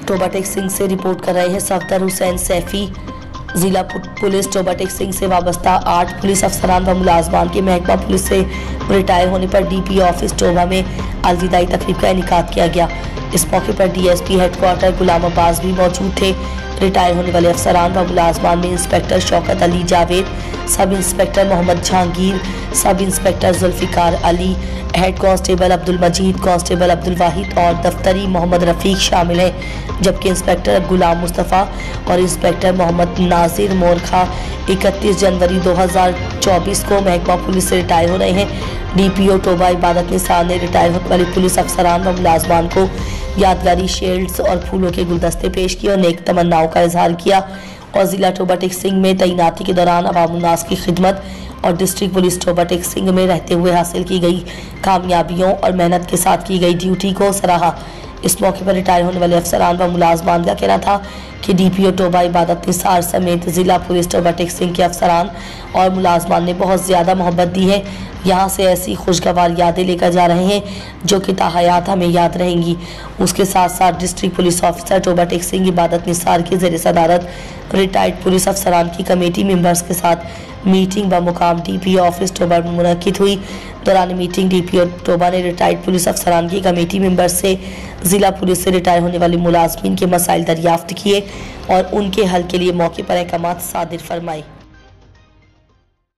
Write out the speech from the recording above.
Toba Tek Singh से report कर रहे हैं सफदर हुसैन सैफी। जिला पुलिस टोबा टेक सिंह से वाबस्ता 8 पुलिस अफसरान व मुलाजमान के महकमा पुलिस से रिटायर होने पर डीपी ऑफिस टोबा में अलविदाई तकरीब का इनेकाद किया गया। इस मौके पर डीएसपी हेडक्वार्टर गुलाम अब्बास भी मौजूद थे। रिटायर होने वाले अफसरान व मुलाजमान में inspector Shaukat Ali Javed, sub inspector Mohammad Jahangir, sub inspector Zulfikar Ali, head constable Abdul Majeed, constable Abdul Wahid और दफ्तरी मोहम्मद रफीक शामिल हैं, जबकि इंस्पेक्टर गुलाम मुस्तफ़ा और इंस्पेक्टर मोहम्मद नासिर मोरखा 31 जनवरी 2024 को महकमा पुलिस से रिटायर हो रहे हैं। डीपीओ टोबा इबादत निसार ने रिटायर होने वाले पुलिस अफसरान व मुलाजमान को यादगारी शील्ड्स और फूलों के गुलदस्ते पेश किए और नेक तमन्नाओं का इजहार किया और जिला टोबा टेक सिंह में तैनाती के दौरान अवामुन्नास की खिदमत और डिस्ट्रिक्ट पुलिस टोबा टेक सिंह में रहते हुए हासिल की गई कामयाबियों और मेहनत के साथ की गई ड्यूटी को सराहा। इस मौके पर रिटायर होने वाले अफसरान व मुलाजमान का कहना था कि डीपीओ टोबा इबादत निसार समेत जिला पुलिस टोबा टेक सिंह के अफसरान और मुलाजमान ने बहुत ज़्यादा मोहब्बत दी है। यहाँ से ऐसी खुशगवार यादें लेकर जा रहे हैं जो कि ताहयात हमें याद रहेंगी। उसके साथ साथ district police officer Toba Tek Singh Ibadat Nisar की ज़ेर सदारत रिटायर्ड पुलिस अफसरान की कमेटी मेंबर्स के साथ मीटिंग व मुकाम डीपीओ ऑफिस टोबा में मुनक्किद हुई। दौरान मीटिंग डीपीओ टोबा ने रिटायर्ड पुलिस अफसरान की कमेटी मेंबर्स से जिला पुलिस से रिटायर होने वाले मुलाजमीन के मसाइल दरियाफ्त किए और उनके हल के लिए मौके पर अहकामात सादिर फरमाए।